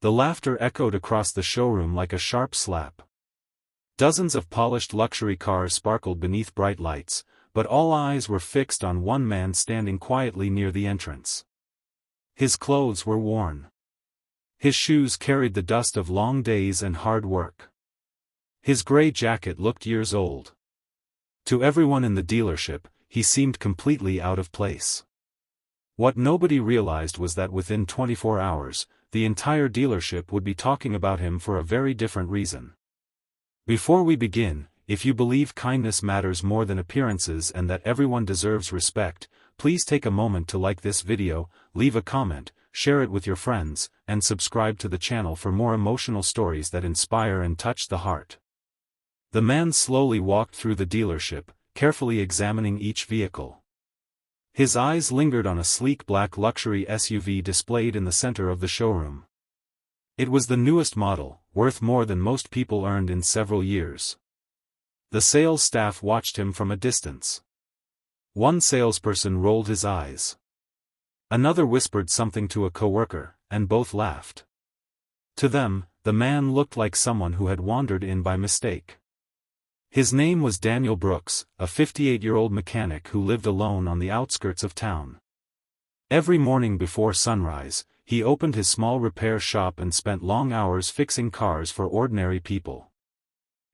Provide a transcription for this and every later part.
The laughter echoed across the showroom like a sharp slap. Dozens of polished luxury cars sparkled beneath bright lights, but all eyes were fixed on one man standing quietly near the entrance. His clothes were worn. His shoes carried the dust of long days and hard work. His gray jacket looked years old. To everyone in the dealership, he seemed completely out of place. What nobody realized was that within 24 hours, the entire dealership would be talking about him for a very different reason. Before we begin, if you believe kindness matters more than appearances and that everyone deserves respect, please take a moment to like this video, leave a comment, share it with your friends, and subscribe to the channel for more emotional stories that inspire and touch the heart. The man slowly walked through the dealership, carefully examining each vehicle. His eyes lingered on a sleek black luxury SUV displayed in the center of the showroom. It was the newest model, worth more than most people earned in several years. The sales staff watched him from a distance. One salesperson rolled his eyes. Another whispered something to a coworker, and both laughed. To them, the man looked like someone who had wandered in by mistake. His name was Daniel Brooks, a 58-year-old mechanic who lived alone on the outskirts of town. Every morning before sunrise, he opened his small repair shop and spent long hours fixing cars for ordinary people.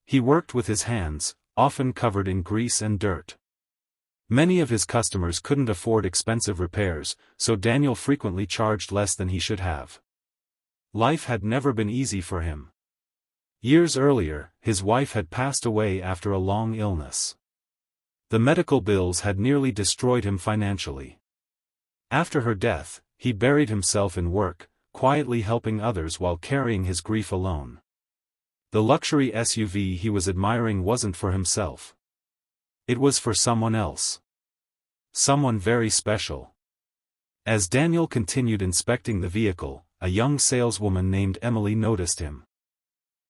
He worked with his hands, often covered in grease and dirt. Many of his customers couldn't afford expensive repairs, so Daniel frequently charged less than he should have. Life had never been easy for him. Years earlier, his wife had passed away after a long illness. The medical bills had nearly destroyed him financially. After her death, he buried himself in work, quietly helping others while carrying his grief alone. The luxury SUV he was admiring wasn't for himself. It was for someone else. Someone very special. As Daniel continued inspecting the vehicle, a young saleswoman named Emily noticed him.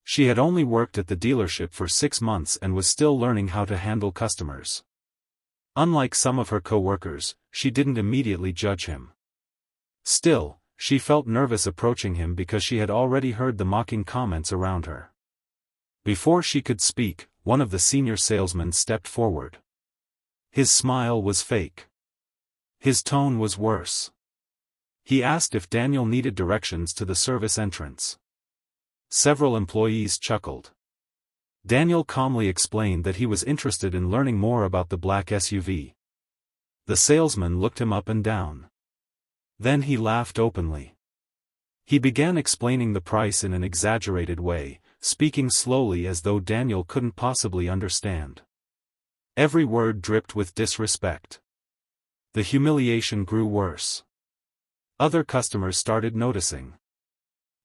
She had only worked at the dealership for 6 months and was still learning how to handle customers. Unlike some of her co-workers, she didn't immediately judge him. Still, she felt nervous approaching him because she had already heard the mocking comments around her. Before she could speak, one of the senior salesmen stepped forward. His smile was fake. His tone was worse. He asked if Daniel needed directions to the service entrance. Several employees chuckled. Daniel calmly explained that he was interested in learning more about the black SUV. The salesman looked him up and down. Then he laughed openly. He began explaining the price in an exaggerated way, speaking slowly as though Daniel couldn't possibly understand. Every word dripped with disrespect. The humiliation grew worse. Other customers started noticing.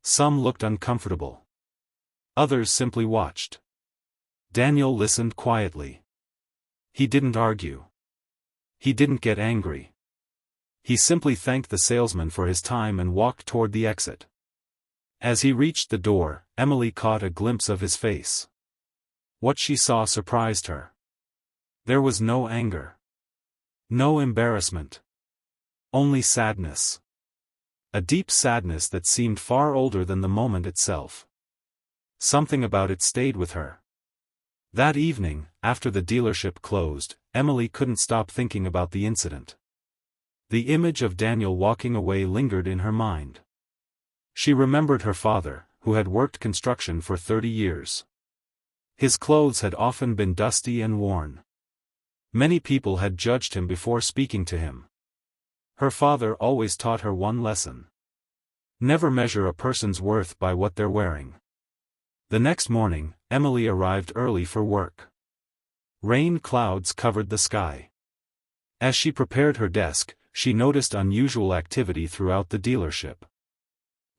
Some looked uncomfortable. Others simply watched. Daniel listened quietly. He didn't argue. He didn't get angry. He simply thanked the salesman for his time and walked toward the exit. As he reached the door, Emily caught a glimpse of his face. What she saw surprised her. There was no anger. No embarrassment. Only sadness. A deep sadness that seemed far older than the moment itself. Something about it stayed with her. That evening, after the dealership closed, Emily couldn't stop thinking about the incident. The image of Daniel walking away lingered in her mind. She remembered her father, who had worked construction for 30 years. His clothes had often been dusty and worn. Many people had judged him before speaking to him. Her father always taught her one lesson. Never measure a person's worth by what they're wearing. The next morning, Emily arrived early for work. Rain clouds covered the sky. As she prepared her desk, she noticed unusual activity throughout the dealership.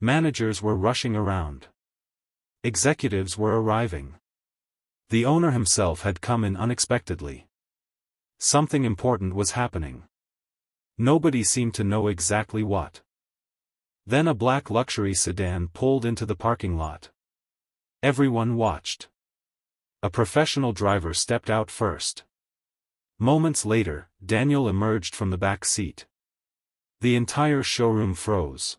Managers were rushing around. Executives were arriving. The owner himself had come in unexpectedly. Something important was happening. Nobody seemed to know exactly what. Then a black luxury sedan pulled into the parking lot. Everyone watched. A professional driver stepped out first. Moments later, Daniel emerged from the back seat. The entire showroom froze.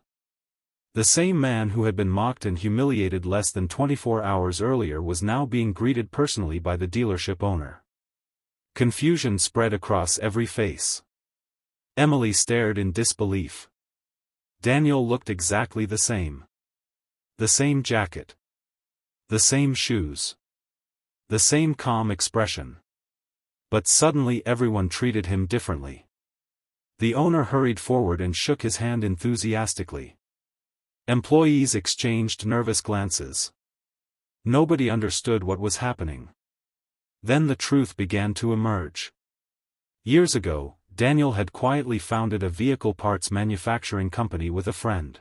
The same man who had been mocked and humiliated less than 24 hours earlier was now being greeted personally by the dealership owner. Confusion spread across every face. Emily stared in disbelief. Daniel looked exactly the same. The same jacket. The same shoes. The same calm expression. But suddenly everyone treated him differently. The owner hurried forward and shook his hand enthusiastically. Employees exchanged nervous glances. Nobody understood what was happening. Then the truth began to emerge. Years ago, Daniel had quietly founded a vehicle parts manufacturing company with a friend.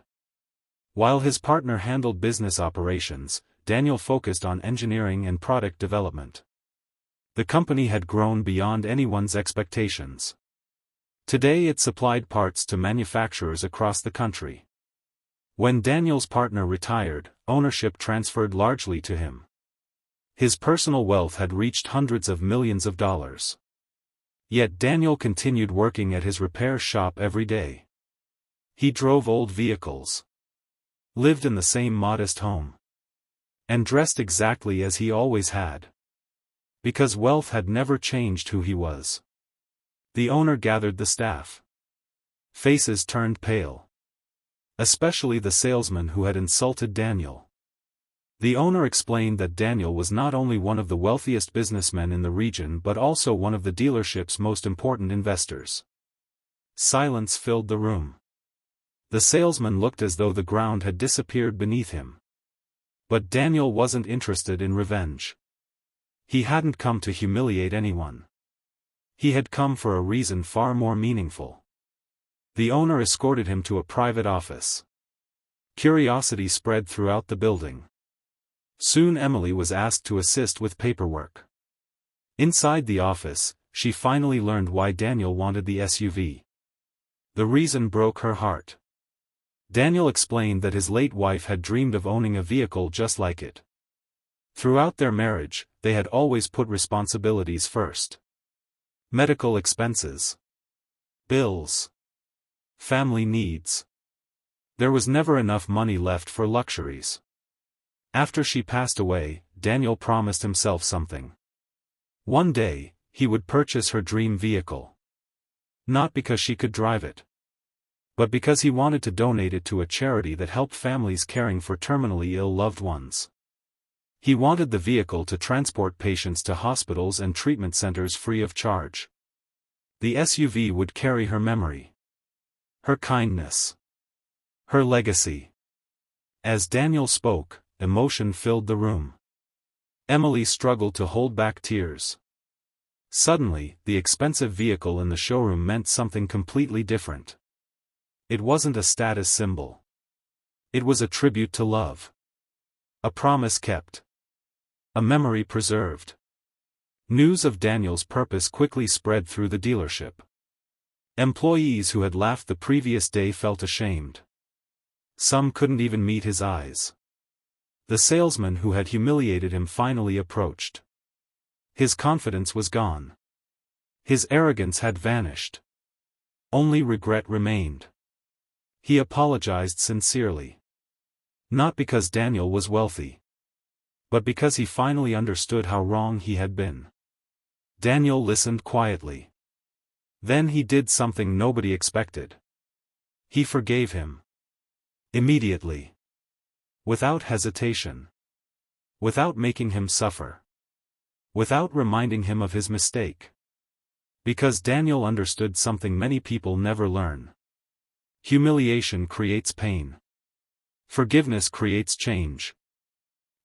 While his partner handled business operations, Daniel focused on engineering and product development. The company had grown beyond anyone's expectations. Today it supplied parts to manufacturers across the country. When Daniel's partner retired, ownership transferred largely to him. His personal wealth had reached hundreds of millions of dollars. Yet Daniel continued working at his repair shop every day. He drove old vehicles, lived in the same modest home, and dressed exactly as he always had. Because wealth had never changed who he was. The owner gathered the staff. Faces turned pale. Especially the salesman who had insulted Daniel. The owner explained that Daniel was not only one of the wealthiest businessmen in the region but also one of the dealership's most important investors. Silence filled the room. The salesman looked as though the ground had disappeared beneath him. But Daniel wasn't interested in revenge. He hadn't come to humiliate anyone. He had come for a reason far more meaningful. The owner escorted him to a private office. Curiosity spread throughout the building. Soon Emily was asked to assist with paperwork. Inside the office, she finally learned why Daniel wanted the SUV. The reason broke her heart. Daniel explained that his late wife had dreamed of owning a vehicle just like it. Throughout their marriage, they had always put responsibilities first. Medical expenses. Bills. Family needs. There was never enough money left for luxuries. After she passed away, Daniel promised himself something. One day, he would purchase her dream vehicle. Not because she could drive it, but because he wanted to donate it to a charity that helped families caring for terminally ill loved ones. He wanted the vehicle to transport patients to hospitals and treatment centers free of charge. The SUV would carry her memory. Her kindness. Her legacy. As Daniel spoke, emotion filled the room. Emily struggled to hold back tears. Suddenly, the expensive vehicle in the showroom meant something completely different. It wasn't a status symbol. It was a tribute to love. A promise kept. A memory preserved. News of Daniel's purpose quickly spread through the dealership. Employees who had laughed the previous day felt ashamed. Some couldn't even meet his eyes. The salesman who had humiliated him finally approached. His confidence was gone. His arrogance had vanished. Only regret remained. He apologized sincerely. Not because Daniel was wealthy, but because he finally understood how wrong he had been. Daniel listened quietly. Then he did something nobody expected. He forgave him. Immediately. Without hesitation. Without making him suffer. Without reminding him of his mistake. Because Daniel understood something many people never learn. Humiliation creates pain. Forgiveness creates change.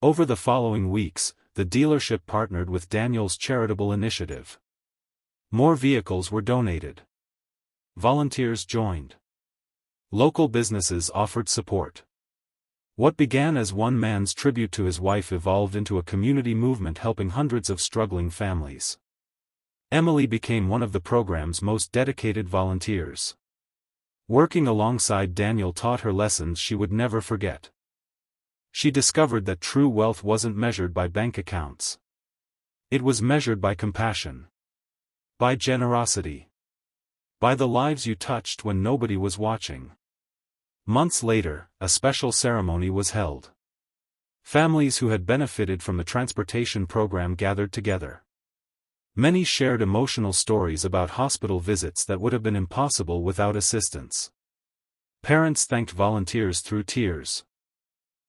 Over the following weeks, the dealership partnered with Daniel's charitable initiative. More vehicles were donated. Volunteers joined. Local businesses offered support. What began as one man's tribute to his wife evolved into a community movement helping hundreds of struggling families. Emily became one of the program's most dedicated volunteers. Working alongside Daniel taught her lessons she would never forget. She discovered that true wealth wasn't measured by bank accounts. It was measured by compassion. By generosity. By the lives you touched when nobody was watching. Months later, a special ceremony was held. Families who had benefited from the transportation program gathered together. Many shared emotional stories about hospital visits that would have been impossible without assistance. Parents thanked volunteers through tears.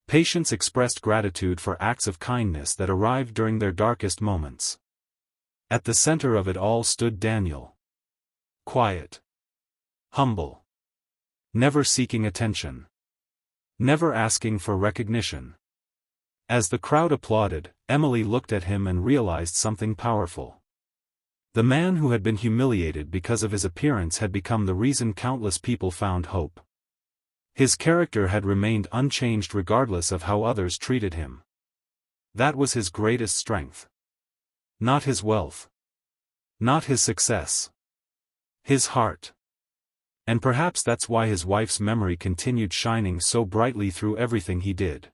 Patients expressed gratitude for acts of kindness that arrived during their darkest moments. At the center of it all stood Daniel. Quiet. Humble. Never seeking attention. Never asking for recognition. As the crowd applauded, Emily looked at him and realized something powerful. The man who had been humiliated because of his appearance had become the reason countless people found hope. His character had remained unchanged regardless of how others treated him. That was his greatest strength. Not his wealth. Not his success. His heart. And perhaps that's why his wife's memory continued shining so brightly through everything he did.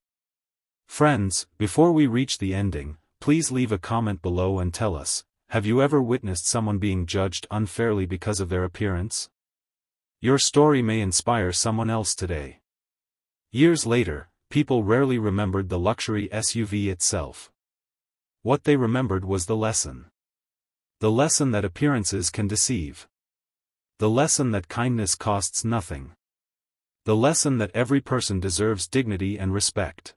Friends, before we reach the ending, please leave a comment below and tell us, have you ever witnessed someone being judged unfairly because of their appearance? Your story may inspire someone else today. Years later, people rarely remembered the luxury SUV itself. What they remembered was the lesson. The lesson that appearances can deceive. The lesson that kindness costs nothing. The lesson that every person deserves dignity and respect.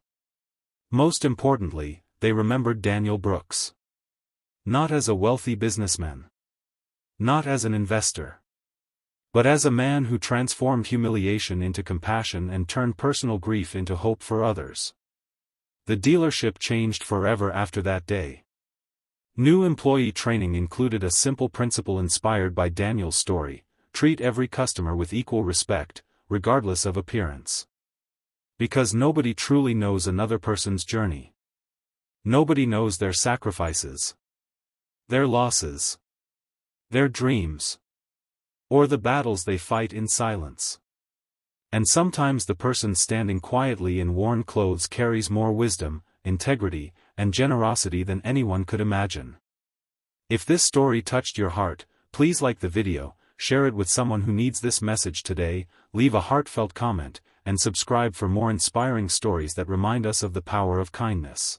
Most importantly, they remembered Daniel Brooks. Not as a wealthy businessman. Not as an investor. But as a man who transformed humiliation into compassion and turned personal grief into hope for others. The dealership changed forever after that day. New employee training included a simple principle inspired by Daniel's story: treat every customer with equal respect, regardless of appearance. Because nobody truly knows another person's journey. Nobody knows their sacrifices, their losses, their dreams, or the battles they fight in silence. And sometimes the person standing quietly in worn clothes carries more wisdom, integrity, and generosity than anyone could imagine. If this story touched your heart, please like the video, share it with someone who needs this message today, leave a heartfelt comment, and subscribe for more inspiring stories that remind us of the power of kindness.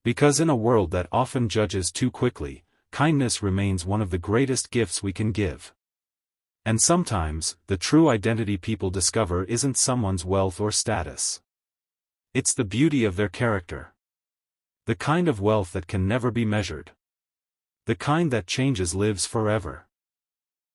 Because in a world that often judges too quickly, kindness remains one of the greatest gifts we can give. And sometimes, the true identity people discover isn't someone's wealth or status. It's the beauty of their character. The kind of wealth that can never be measured. The kind that changes lives forever.